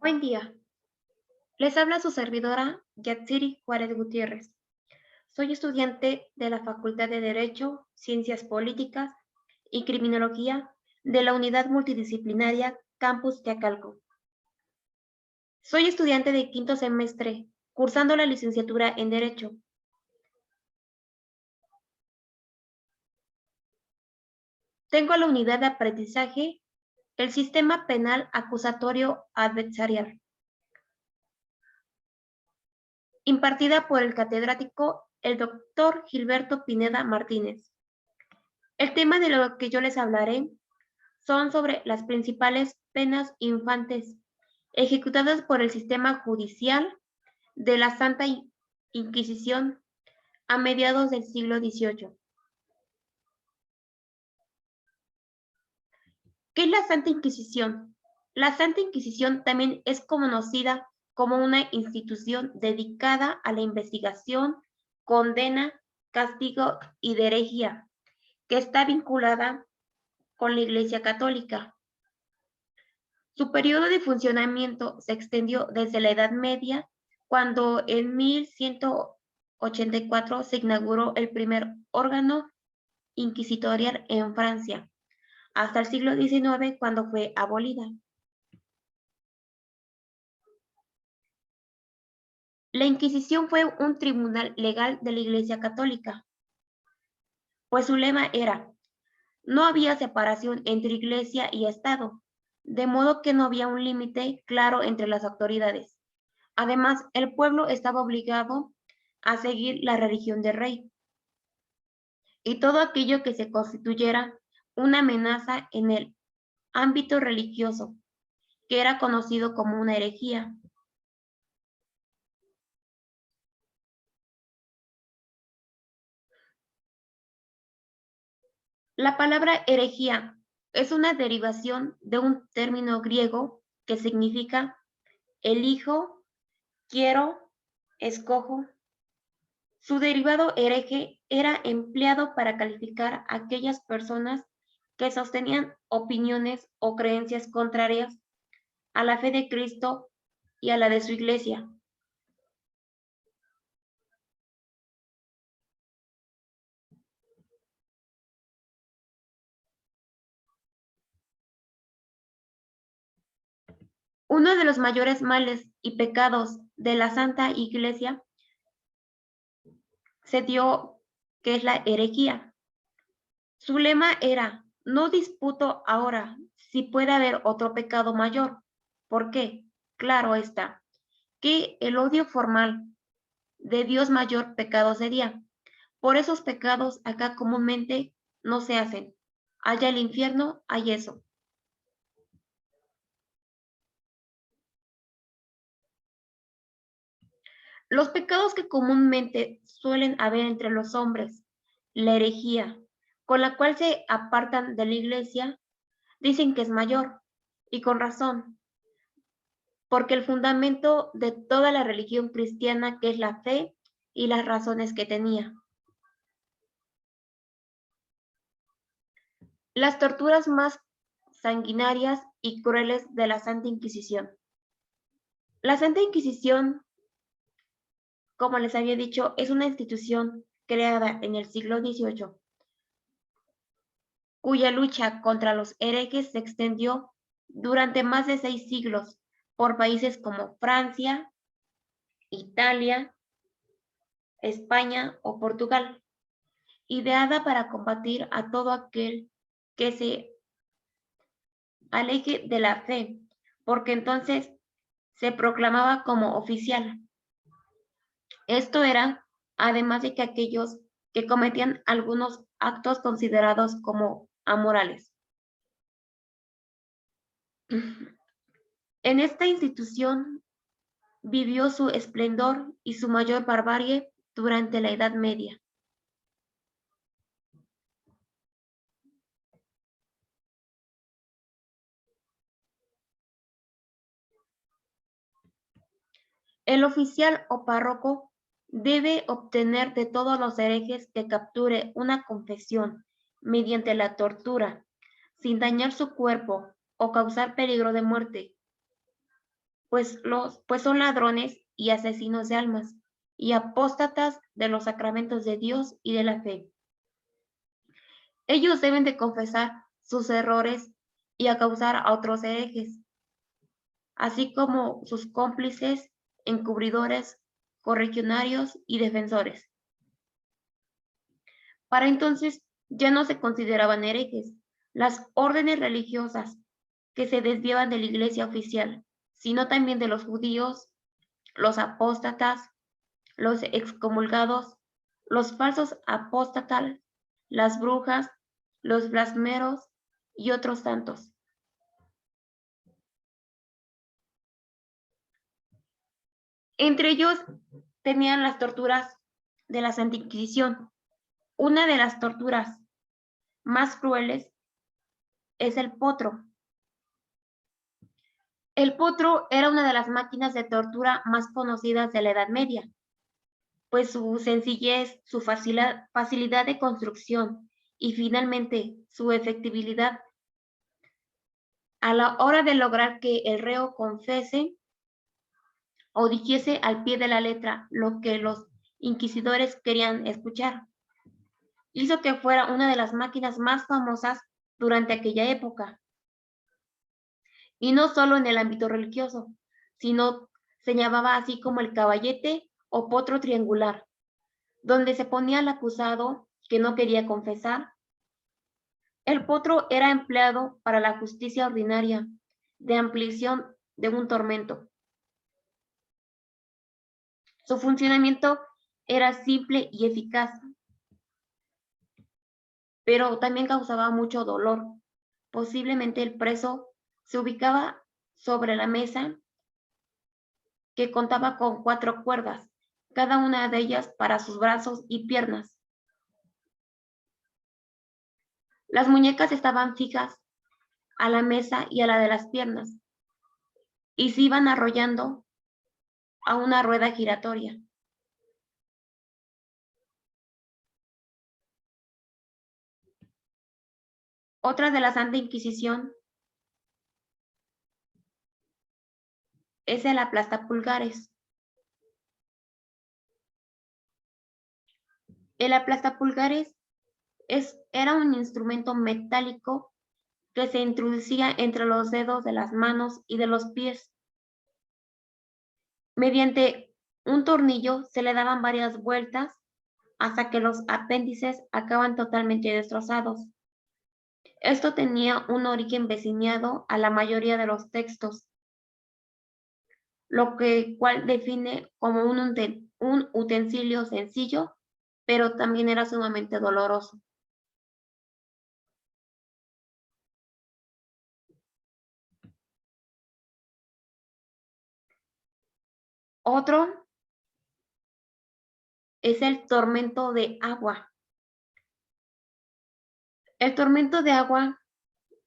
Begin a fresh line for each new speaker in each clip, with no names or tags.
Buen día. Les habla su servidora Yatsiri Juárez Gutiérrez. Soy estudiante de la Facultad de Derecho, Ciencias Políticas y Criminología de la Unidad Multidisciplinaria Campus Teacalco. Soy estudiante de quinto semestre, cursando la licenciatura en Derecho. Tengo la unidad de aprendizaje, el Sistema Penal Acusatorio Adversarial, impartida por el catedrático el doctor Gilberto Pineda Martínez. El tema de lo que yo les hablaré son sobre las principales penas infantes ejecutadas por el sistema judicial de la Santa Inquisición a mediados del siglo XVIII. ¿Qué es la Santa Inquisición? La Santa Inquisición también es conocida como una institución dedicada a la investigación, condena, castigo y de herejía, que está vinculada con la Iglesia Católica. Su periodo de funcionamiento se extendió desde la Edad Media, cuando en 1184 se inauguró el primer órgano inquisitorial en Francia, hasta el siglo XIX, cuando fue abolida. La Inquisición fue un tribunal legal de la Iglesia Católica, pues su lema era: no había separación entre Iglesia y Estado, de modo que no había un límite claro entre las autoridades. Además, el pueblo estaba obligado a seguir la religión del rey, y todo aquello que se constituyera una amenaza en el ámbito religioso, que era conocido como una herejía. La palabra herejía es una derivación de un término griego que significa elijo, quiero, escojo. Su derivado hereje era empleado para calificar a aquellas personas que sostenían opiniones o creencias contrarias a la fe de Cristo y a la de su Iglesia. Uno de los mayores males y pecados de la Santa Iglesia se dio, que es la herejía. Su lema era: no disputo ahora si puede haber otro pecado mayor. ¿Por qué? Claro está, que el odio formal de Dios mayor pecado sería. Por esos pecados acá comúnmente no se hacen. Allá el infierno, hay eso. Los pecados que comúnmente suelen haber entre los hombres, la herejía, con la cual se apartan de la iglesia, dicen que es mayor, y con razón, porque el fundamento de toda la religión cristiana, que es la fe y las razones que tenía. Las torturas más sanguinarias y crueles de la Santa Inquisición. La Santa Inquisición, como les había dicho, es una institución creada en el siglo XVIII, cuya lucha contra los herejes se extendió durante más de 6 siglos por países como Francia, Italia, España o Portugal, ideada para combatir a todo aquel que se aleje de la fe, porque entonces se proclamaba como oficial. Esto era, además de que aquellos que cometían algunos actos considerados como amorales. En esta institución vivió su esplendor y su mayor barbarie durante la Edad Media. El oficial o párroco debe obtener de todos los herejes que capture una confesión mediante la tortura, sin dañar su cuerpo o causar peligro de muerte. pues son ladrones y asesinos de almas, y apóstatas de los sacramentos de Dios y de la fe. Ellos deben de confesar sus errores y acausar a otros herejes, así como sus cómplices, encubridores, correligionarios y defensores. Para entonces ya no se consideraban herejes las órdenes religiosas que se desviaban de la iglesia oficial, sino también de los judíos, los apóstatas, los excomulgados, los falsos apóstatas, las brujas, los blasmeros y otros tantos. Entre ellos tenían las torturas de la Santa Inquisición. Una de las torturas más crueles es el potro. El potro era una de las máquinas de tortura más conocidas de la Edad Media, pues su sencillez, su facilidad de construcción y finalmente su efectividad a la hora de lograr que el reo confese o dijese al pie de la letra lo que los inquisidores querían escuchar, hizo que fuera una de las máquinas más famosas durante aquella época. Y no solo en el ámbito religioso, sino se llamaba así como el caballete o potro triangular, donde se ponía al acusado que no quería confesar. El potro era empleado para la justicia ordinaria de ampliación de un tormento. Su funcionamiento era simple y eficaz, pero también causaba mucho dolor. Posiblemente el preso se ubicaba sobre la mesa que contaba con 4 cuerdas, cada una de ellas para sus brazos y piernas. Las muñecas estaban fijas a la mesa y a la de las piernas, y se iban arrollando a una rueda giratoria. Otra de la Santa Inquisición es el aplastapulgares. El aplastapulgares era un instrumento metálico que se introducía entre los dedos de las manos y de los pies. Mediante un tornillo se le daban varias vueltas hasta que los apéndices acaban totalmente destrozados. Esto tenía un origen veciniado a la mayoría de los textos, lo cual define como un utensilio sencillo, pero también era sumamente doloroso. Otro es el tormento de agua. El tormento de agua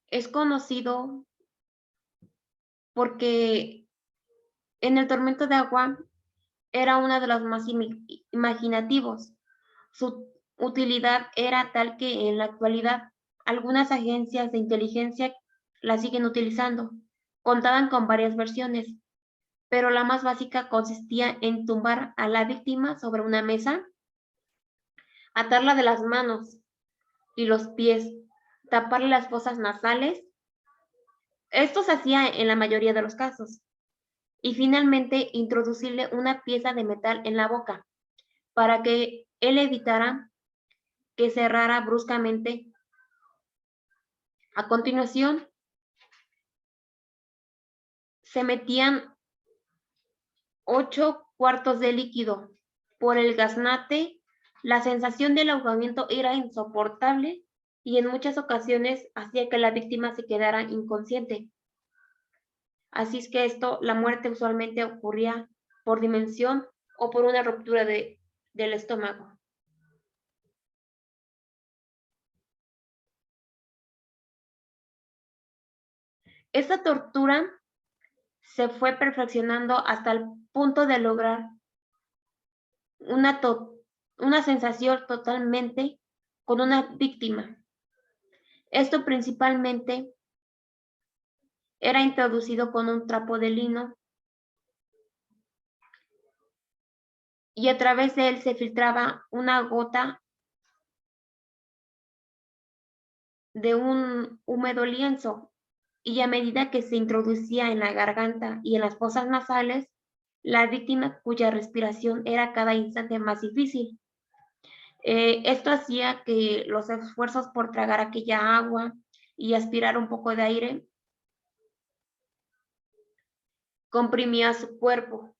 es conocido porque en el tormento de agua era uno de los más imaginativos. Su utilidad era tal que en la actualidad algunas agencias de inteligencia la siguen utilizando. Contaban con varias versiones, pero la más básica consistía en tumbar a la víctima sobre una mesa, atarla de las manos y los pies, taparle las fosas nasales. Esto se hacía en la mayoría de los casos. Y finalmente introducirle una pieza de metal en la boca para que él evitara que cerrara bruscamente. A continuación, se metían 8 cuartos de líquido por el gaznate. La sensación del ahogamiento era insoportable y en muchas ocasiones hacía que la víctima se quedara inconsciente. Así es que la muerte usualmente ocurría por dimensión o por una ruptura del estómago. Esta tortura se fue perfeccionando hasta el punto de lograr una sensación totalmente con una víctima. Esto principalmente era introducido con un trapo de lino y a través de él se filtraba una gota de un húmedo lienzo, y a medida que se introducía en la garganta y en las fosas nasales, la víctima, cuya respiración era cada instante más difícil. Esto hacía que los esfuerzos por tragar aquella agua y aspirar un poco de aire comprimía su cuerpo,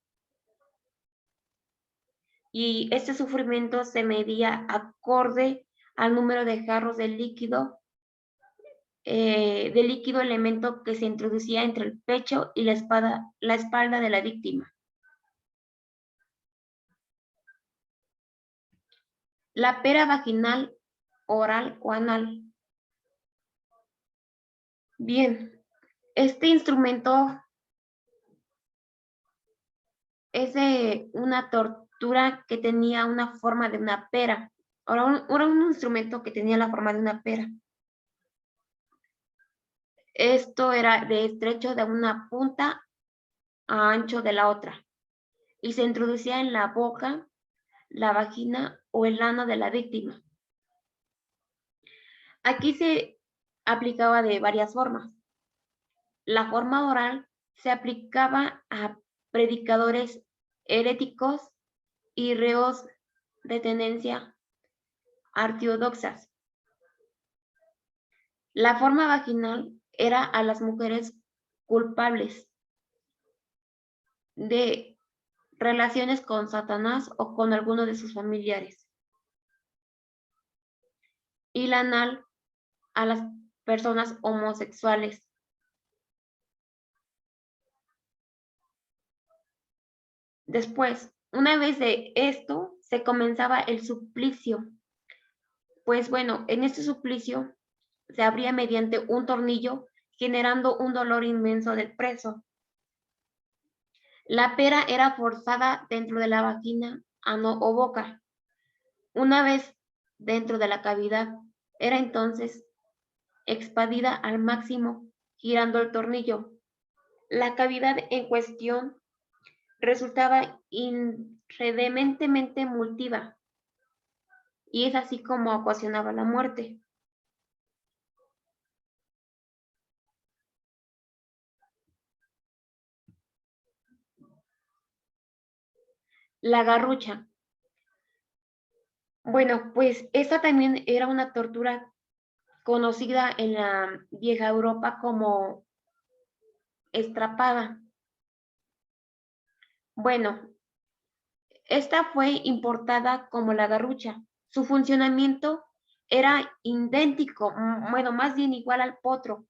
y este sufrimiento se medía acorde al número de jarros de líquido elemento que se introducía entre el pecho y la espalda de la víctima. La pera vaginal, oral o anal. Bien, este instrumento es de una tortura que tenía una forma de una pera. Era un instrumento que tenía la forma de una pera. Esto era de estrecho de una punta a ancho de la otra, y se introducía en la boca, la vagina o el ano de la víctima. Aquí se aplicaba de varias formas. La forma oral se aplicaba a predicadores heréticos y reos de tendencia ortodoxas. La forma vaginal era a las mujeres culpables de relaciones con Satanás o con alguno de sus familiares. Y la anal a las personas homosexuales. Después, una vez de esto, se comenzaba el suplicio. Pues bueno, en este suplicio se abría mediante un tornillo, generando un dolor inmenso del preso. La pera era forzada dentro de la vagina, ano o boca. Una vez dentro de la cavidad, era entonces expandida al máximo, girando el tornillo. La cavidad en cuestión resultaba incrementemente multiva, y es así como ocasionaba la muerte. La garrucha. Bueno, pues esta también era una tortura conocida en la vieja Europa como estrapada. Bueno, esta fue importada como la garrucha. Su funcionamiento era idéntico, bueno, más bien igual al potro.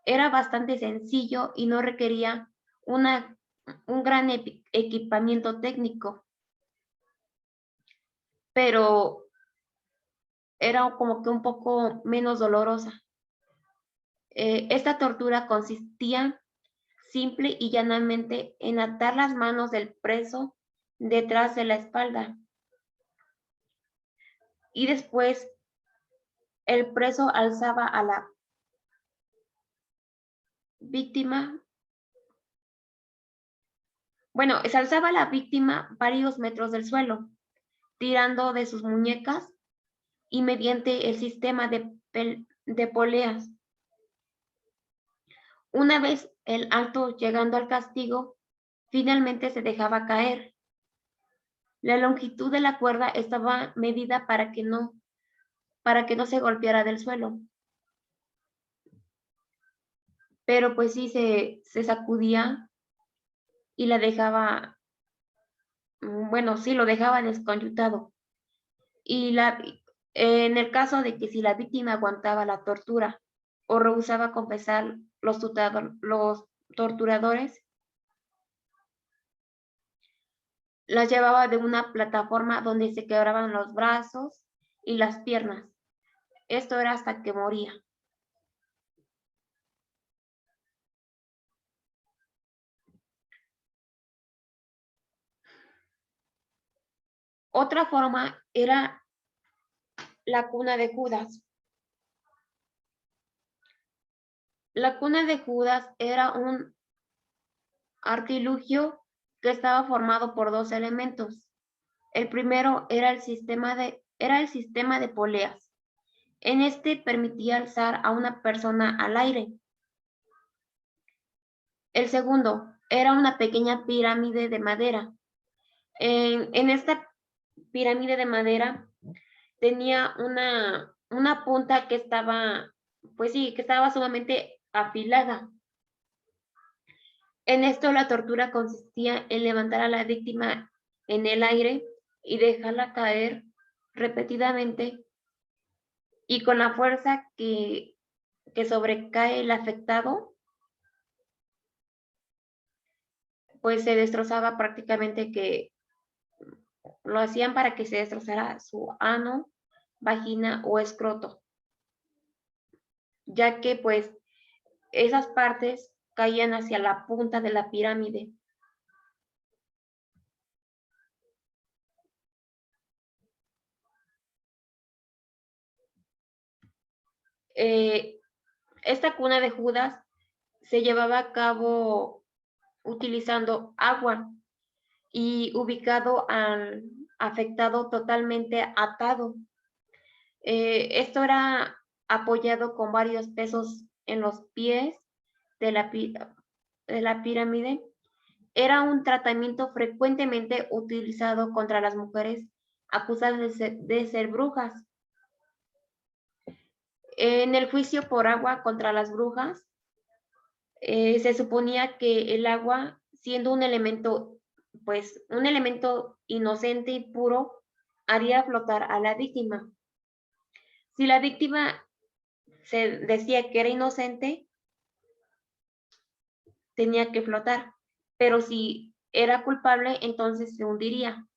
Era bastante sencillo y no requería un gran equipamiento técnico, pero era como que un poco menos dolorosa. Esta tortura consistía simple y llanamente en atar las manos del preso detrás de la espalda, y después el preso alzaba a la víctima. Bueno, se alzaba a la víctima varios metros del suelo, tirando de sus muñecas y mediante el sistema de poleas. Una vez el alto llegando al castigo, finalmente se dejaba caer. La longitud de la cuerda estaba medida para que no se golpeara del suelo. Pero pues sí se sacudía y la dejaba, bueno, sí lo dejaba desconyuntado. Y en el caso de que si la víctima aguantaba la tortura o rehusaba confesar, los torturadores las llevaba de una plataforma donde se quebraban los brazos y las piernas. Esto era hasta que moría. Otra forma era la cuna de Judas. La cuna de Judas era un artilugio que estaba formado por dos elementos. El primero era el sistema de poleas. En este permitía alzar a una persona al aire. El segundo era una pequeña pirámide de madera. En esta pirámide de madera tenía una punta que estaba, pues sí, que estaba sumamente afilada. En esto la tortura consistía en levantar a la víctima en el aire y dejarla caer repetidamente y con la fuerza que sobrecae el afectado, pues se destrozaba prácticamente, que lo hacían para que se destrozara su ano, vagina o escroto, ya que pues esas partes caían hacia la punta de la pirámide. Esta cuna de Judas se llevaba a cabo utilizando agua y ubicado al afectado totalmente atado. Esto era apoyado con varios pesos en los pies de la pirámide. Era un tratamiento frecuentemente utilizado contra las mujeres acusadas de ser brujas. En el juicio por agua contra las brujas, se suponía que el agua, siendo un elemento, pues un elemento inocente y puro, haría flotar a la víctima. Si la víctima se decía que era inocente, tenía que flotar, pero si era culpable, entonces se hundiría.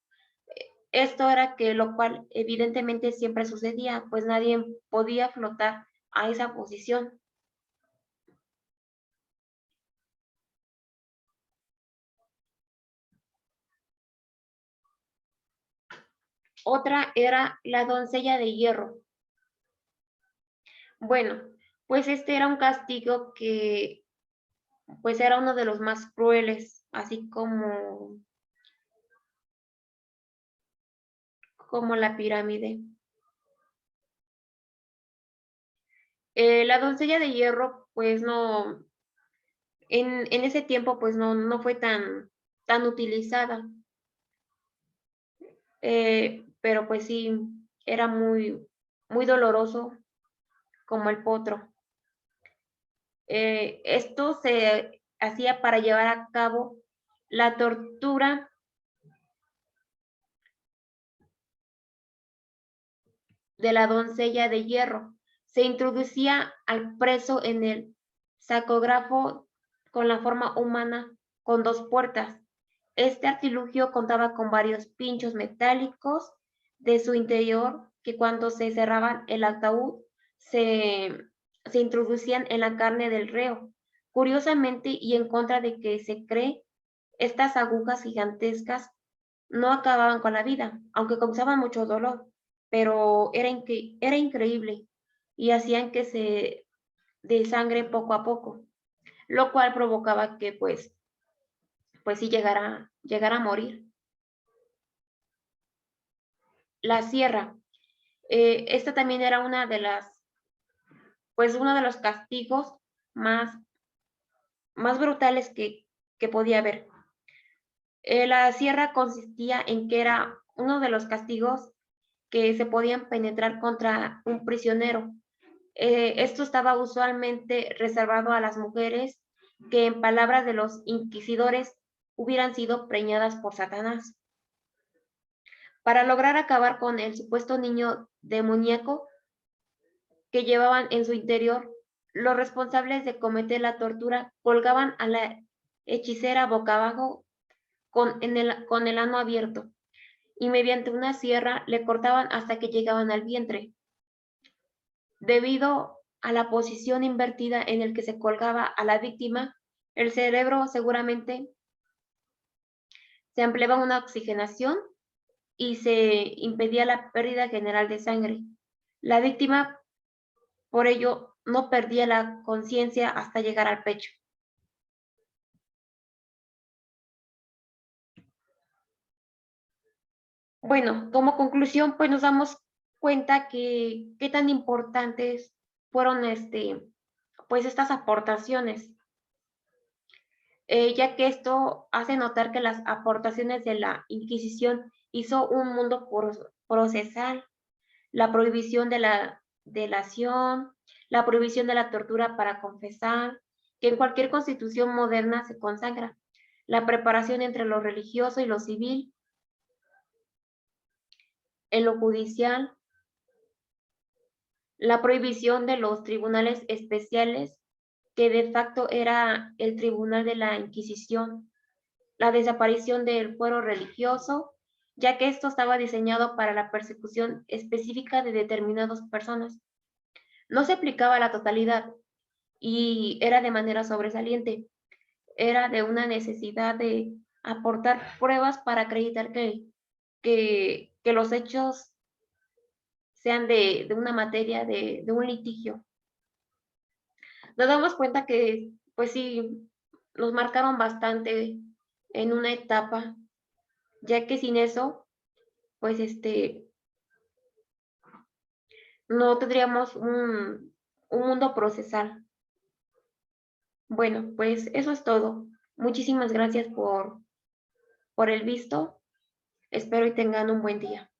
Esto era que lo cual evidentemente siempre sucedía, pues nadie podía flotar a esa posición. Otra era la doncella de hierro. Bueno, pues este era un castigo que pues era uno de los más crueles, así como la pirámide. La doncella de hierro, pues no, en ese tiempo, pues no fue tan utilizada, pero pues sí, era muy doloroso como el potro. Esto se hacía para llevar a cabo la tortura de la doncella de hierro. Se introducía al preso en el sacógrafo con la forma humana con dos puertas. Este artilugio contaba con varios pinchos metálicos de su interior que cuando se cerraban el ataúd se introducían en la carne del reo. Curiosamente, y en contra de que se cree, estas agujas gigantescas no acababan con la vida, aunque causaban mucho dolor, pero era increíble y hacían que se desangre poco a poco, lo cual provocaba que pues sí llegara a morir. La sierra. Esta también era pues uno de los castigos más, más brutales que podía haber. La sierra consistía en que era uno de los castigos que se podían penetrar contra un prisionero. Esto estaba usualmente reservado a las mujeres que, en palabras de los inquisidores, hubieran sido preñadas por Satanás. Para lograr acabar con el supuesto niño demoníaco que llevaban en su interior, los responsables de cometer la tortura colgaban a la hechicera boca abajo con el ano abierto y mediante una sierra le cortaban hasta que llegaban al vientre. Debido a la posición invertida en el que se colgaba a la víctima, el cerebro seguramente se ampliaba una oxigenación y se impedía la pérdida general de sangre. La víctima, por ello, no perdía la conciencia hasta llegar al pecho. Bueno, como conclusión, pues nos damos cuenta que qué tan importantes fueron pues estas aportaciones, ya que esto hace notar que las aportaciones de la Inquisición hizo un mundo procesal, la prohibición de la delación, la prohibición de la tortura para confesar, que en cualquier constitución moderna se consagra, la preparación entre lo religioso y lo civil, en lo judicial, la prohibición de los tribunales especiales, que de facto era el tribunal de la Inquisición, la desaparición del fuero religioso, ya que esto estaba diseñado para la persecución específica de determinadas personas. No se aplicaba a la totalidad y era de manera sobresaliente. Era de una necesidad de aportar pruebas para acreditar que los hechos sean de una materia, de un litigio. Nos damos cuenta que, pues sí, nos marcaron bastante en una etapa, ya que sin eso, pues no tendríamos un mundo procesal. Bueno, pues eso es todo. Muchísimas gracias por el visto. Espero y tengan un buen día.